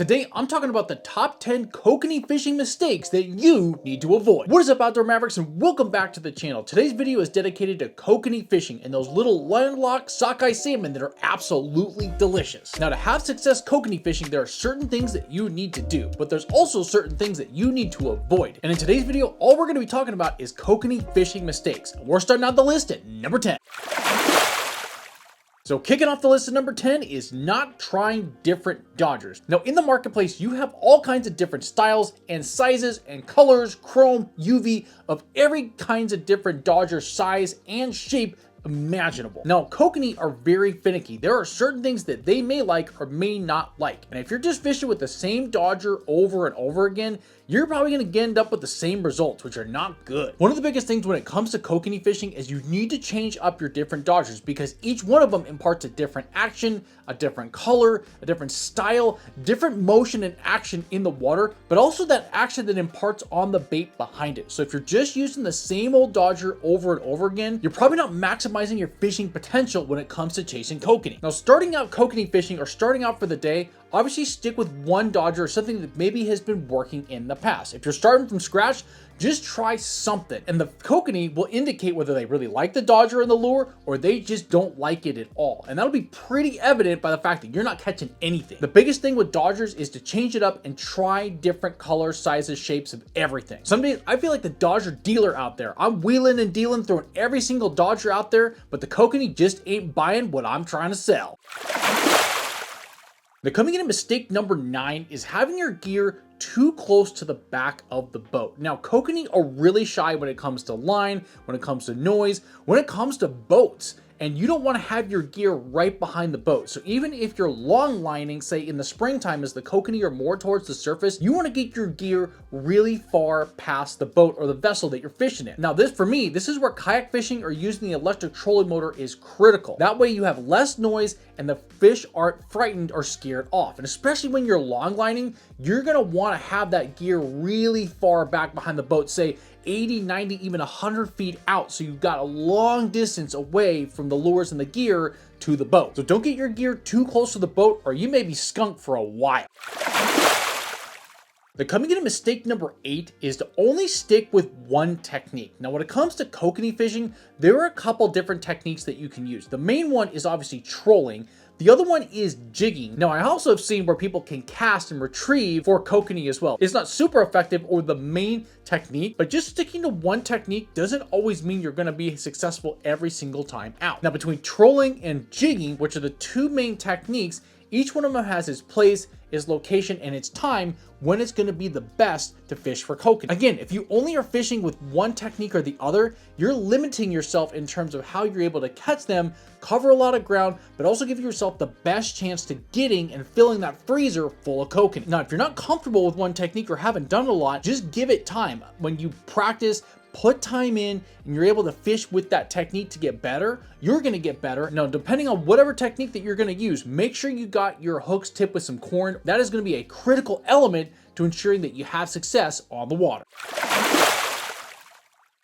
Today, I'm talking about the top 10 kokanee fishing mistakes that you need to avoid. What is up, Outdoor Mavericks, and welcome back to the channel. Today's video is dedicated to kokanee fishing and those little landlocked sockeye salmon that are absolutely delicious. Now, to have success kokanee fishing, there are certain things that you need to do, but there's also certain things that you need to avoid. And in today's video, all we're going to be talking about is kokanee fishing mistakes. And we're starting out the list at number 10. So kicking off the list at number 10 is not trying different dodgers. Now in the marketplace, you have all kinds of different styles and sizes and colors, chrome, UV, of every kinds of different dodger size and shape imaginable. Now, kokanee are very finicky. There are certain things that they may like or may not like. And if you're just fishing with the same dodger over and over again, you're probably going to end up with the same results, which are not good. One of the biggest things when it comes to kokanee fishing is you need to change up your different dodgers because each one of them imparts a different action, a different color, a different style, different motion and action in the water, but also that action that imparts on the bait behind it. So if you're just using the same old dodger over and over again, you're probably not maximizing your fishing potential when it comes to chasing kokanee. Now, starting out kokanee fishing or starting out for the day, obviously stick with one dodger or something that maybe has been working in the past. If you're starting from scratch, just try something. And the kokanee will indicate whether they really like the dodger and the lure or they just don't like it at all. And that'll be pretty evident by the fact that you're not catching anything. The biggest thing with dodgers is to change it up and try different colors, sizes, shapes of everything. Some days I feel like the dodger dealer out there. I'm wheeling and dealing, throwing every single dodger out there, but the kokanee just ain't buying what I'm trying to sell. Now, coming in at mistake number 9 is having your gear too close to the back of the boat. Now, kokanee are really shy when it comes to line, when it comes to noise, when it comes to boats. And you don't want to have your gear right behind the boat. So even if you're long lining, say in the springtime as the kokanee are more towards the surface, you want to get your gear really far past the boat or the vessel that you're fishing in. Now this, for me, this is where kayak fishing or using the electric trolling motor is critical. That way you have less noise and the fish aren't frightened or scared off. And especially when you're long lining, you're going to want to have that gear really far back behind the boat, say 80, 90, even 100 feet out. So you've got a long distance away from the lures and the gear to the boat. So don't get your gear too close to the boat or you may be skunked for a while. The coming in at mistake number 8 is to only stick with one technique. Now, when it comes to kokanee fishing, there are a couple different techniques that you can use. The main one is obviously trolling. The other one is jigging. Now, I also have seen where people can cast and retrieve for kokanee as well. It's not super effective or the main technique, but just sticking to one technique doesn't always mean you're gonna be successful every single time out. Now, between trolling and jigging, which are the two main techniques, each one of them has its place, its location, and its time when it's going to be the best to fish for kokanee. Again, if you only are fishing with one technique or the other, you're limiting yourself in terms of how you're able to catch them, cover a lot of ground, but also give yourself the best chance to getting and filling that freezer full of kokanee. Now, if you're not comfortable with one technique or haven't done it a lot, just give it time. When you practice, put time in, and you're able to fish with that technique to get better, you're going to get better. Now, depending on whatever technique that you're going to use, make sure you got your hooks tipped with some corn. That is going to be a critical element to ensuring that you have success on the water.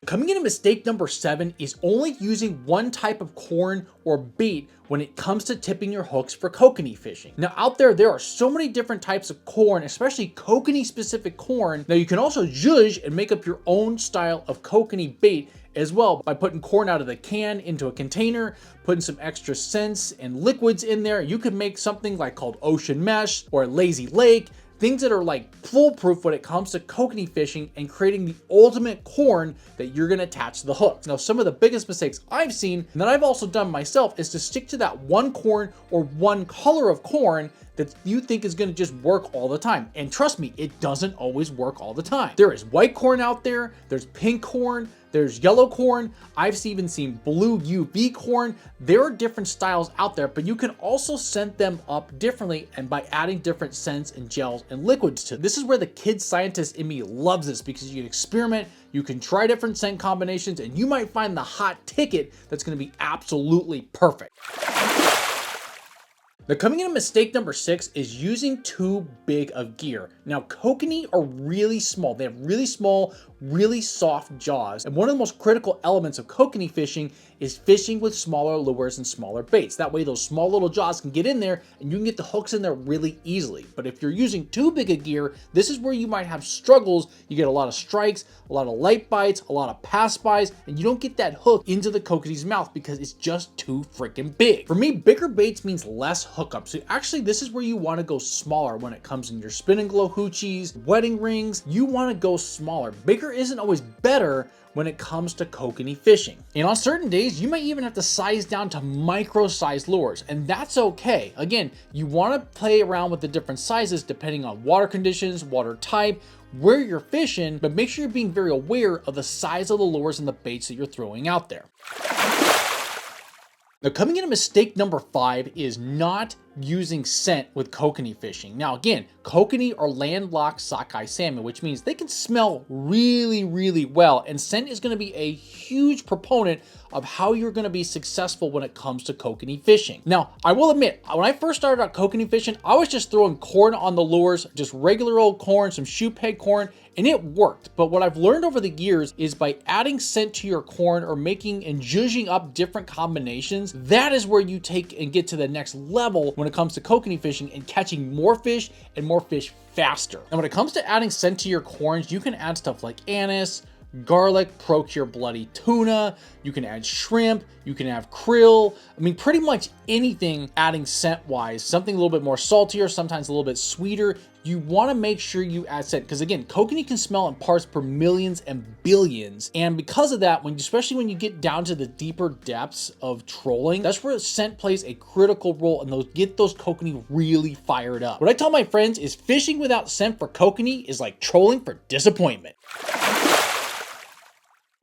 Coming in at mistake number 7 is only using one type of corn or bait when it comes to tipping your hooks for kokanee fishing. Now out there are so many different types of corn, especially kokanee specific corn. Now you can also zhuzh and make up your own style of kokanee bait as well by putting corn out of the can into a container, putting some extra scents and liquids in there. You could make something like called ocean mesh or lazy lake. Things that are like foolproof when it comes to kokanee fishing and creating the ultimate corn that you're gonna attach to the hooks. Now, some of the biggest mistakes I've seen and that I've also done myself is to stick to that one corn or one color of corn that you think is gonna just work all the time. And trust me, it doesn't always work all the time. There is white corn out there, there's pink corn, there's yellow corn. I've even seen blue UV corn. There are different styles out there, but you can also scent them up differently and by adding different scents and gels and liquids to them. This is where the kid scientist in me loves this because you can experiment, you can try different scent combinations, and you might find the hot ticket that's gonna be absolutely perfect. Now, coming in at mistake number 6 is using too big of gear. Now, kokanee are really small. They have really small, really soft jaws. And one of the most critical elements of kokanee fishing is fishing with smaller lures and smaller baits. That way those small little jaws can get in there and you can get the hooks in there really easily. But if you're using too big a gear, this is where you might have struggles. You get a lot of strikes, a lot of light bites, a lot of pass-bys, and you don't get that hook into the kokanee's mouth because it's just too freaking big. For me, bigger baits means less hookup. So actually, this is where you want to go smaller when it comes in your spin and glow hoochies, wedding rings. You want to go smaller. Bigger isn't always better when it comes to kokanee fishing. And on certain days, you may even have to size down to micro-sized lures, and that's okay. Again, you want to play around with the different sizes depending on water conditions, water type, where you're fishing, but make sure you're being very aware of the size of the lures and the baits that you're throwing out there. Now, coming into mistake number 5 is not using scent with kokanee fishing. Now again, kokanee are landlocked sockeye salmon, which means they can smell really, really well, and scent is going to be a huge proponent of how you're going to be successful when it comes to kokanee fishing. Now, I will admit, when I first started out kokanee fishing, I was just throwing corn on the lures, just regular old corn, some shoe peg corn, and it worked. But what I've learned over the years is by adding scent to your corn or making and zhuzhing up different combinations, that is where you take and get to the next level when it comes to kokanee fishing and catching more fish and more fish faster. And when it comes to adding scent to your corns, you can add stuff like anise, garlic, procure bloody tuna, you can add shrimp, you can have krill. I mean, pretty much anything adding scent wise, something a little bit more saltier, sometimes a little bit sweeter. You want to make sure you add scent because again, kokanee can smell in parts per millions and billions. And because of that, especially when you get down to the deeper depths of trolling, that's where scent plays a critical role and get those kokanee really fired up. What I tell my friends is fishing without scent for kokanee is like trolling for disappointment.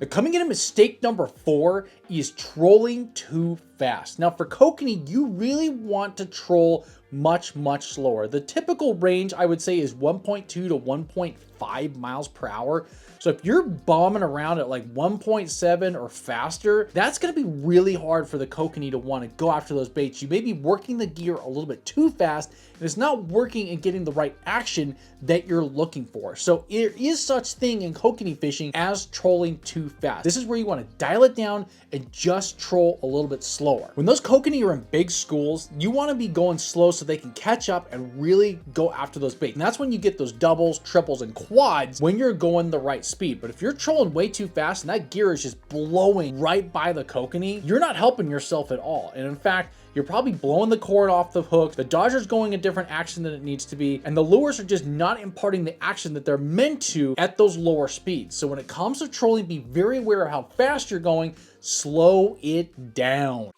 Now, coming in at mistake number 4 is trolling too fast. Now for kokanee, you really want to troll much slower. The typical range I would say is 1.2 to 1.5 miles per hour. So if you're bombing around at like 1.7 or faster, that's going to be really hard for the kokanee to want to go after those baits. You may be working the gear a little bit too fast and it's not working and getting the right action that you're looking for. So there is such thing in kokanee fishing as trolling too fast. This is where you want to dial it down and just troll a little bit slower. When those kokanee are in big schools, you want to be going slow so they can catch up and really go after those baits. And that's when you get those doubles, triples, and quads when you're going the right speed. But if you're trolling way too fast and that gear is just blowing right by the kokanee, you're not helping yourself at all. And in fact, you're probably blowing the cord off the hook, the dodger's going a different action than it needs to be, and the lures are just not imparting the action that they're meant to at those lower speeds. So when it comes to trolling, be very aware of how fast you're going, slow it down.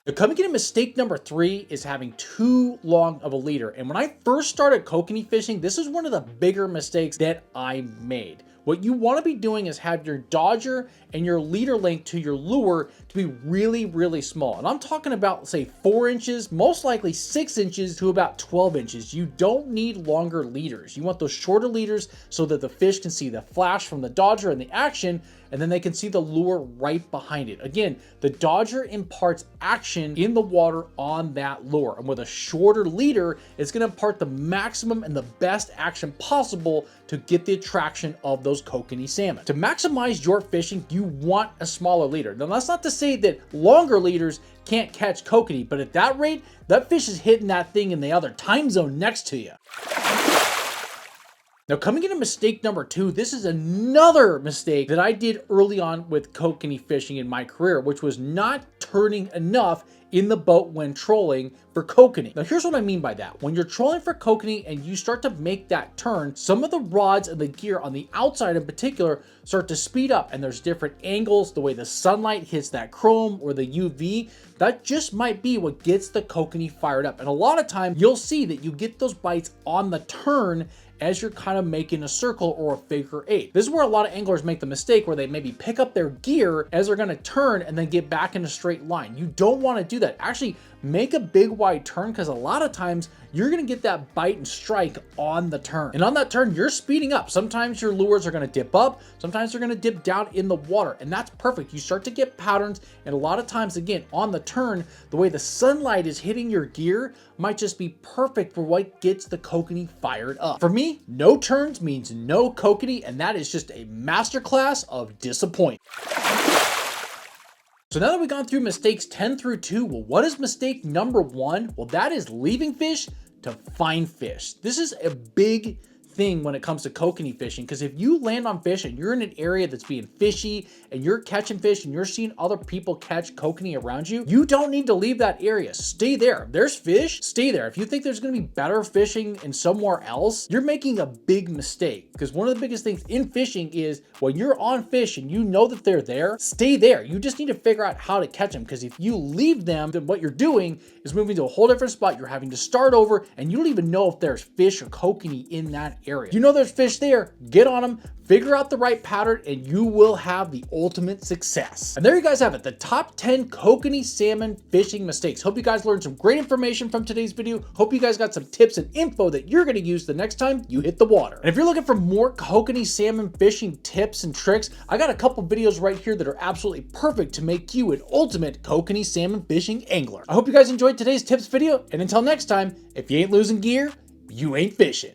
Now, coming in mistake number 3 is having too long of a leader. And when I first started kokanee fishing, this is one of the bigger mistakes that I made. What you want to be doing is have your dodger and your leader length to your lure to be really small. And I'm talking about, say, 4 inches, most likely 6 inches to about 12 inches. You don't need longer leaders. You want those shorter leaders so that the fish can see the flash from the dodger and the action, and then they can see the lure right behind it. Again, the dodger imparts action in the water on that lure. And with a shorter leader, it's going to impart the maximum and the best action possible to get the attraction of those kokanee salmon. To maximize your fishing, you want a smaller leader. Now, that's not to say that longer leaders can't catch kokanee, but at that rate, that fish is hitting that thing in the other time zone next to you. Now, coming into mistake number 2, this is another mistake that I did early on with kokanee fishing in my career, which was not turning enough in the boat when trolling for kokanee. Now, here's what I mean by that. When you're trolling for kokanee and you start to make that turn, some of the rods and the gear on the outside in particular start to speed up, and there's different angles, the way the sunlight hits that chrome or the UV. That just might be what gets the kokanee fired up. And a lot of times you'll see that you get those bites on the turn as you're kind of making a circle or a figure 8. This is where a lot of anglers make the mistake where they maybe pick up their gear as they're going to turn and then get back in a straight line. You don't want to do that. Actually, make a big wide turn, because a lot of times you're going to get that bite and strike on the turn. And on that turn, you're speeding up. Sometimes your lures are going to dip up, sometimes they're going to dip down in the water, and that's perfect. You start to get patterns, and a lot of times, again, on the turn, the way the sunlight is hitting your gear might just be perfect for what gets the kokanee fired up. For me, no turns means no kokanee, and that is just a masterclass of disappointment. So now that we've gone through mistakes 10 through 2, well, what is mistake number 1? Well, that is leaving fish to find fish. This is a big thing when it comes to kokanee fishing, because if you land on fish and you're in an area that's being fishy and you're catching fish and you're seeing other people catch kokanee around you, you don't need to leave that area. Stay there. If there's fish, stay there. If you think there's going to be better fishing in somewhere else, you're making a big mistake, because one of the biggest things in fishing is when you're on fish and you know that they're there, stay there. You just need to figure out how to catch them, because if you leave them, then what you're doing is moving to a whole different spot. You're having to start over and you don't even know if there's fish or kokanee in that area. You know there's fish there, get on them, figure out the right pattern, and you will have the ultimate success. And there you guys have it, the top 10 kokanee salmon fishing mistakes. Hope you guys learned some great information from today's video. Hope you guys got some tips and info that you're gonna use the next time you hit the water. And if you're looking for more kokanee salmon fishing tips and tricks, I got a couple videos right here that are absolutely perfect to make you an ultimate kokanee salmon fishing angler. I hope you guys enjoyed today's tips video, and until next time, if you ain't losing gear, you ain't fishing.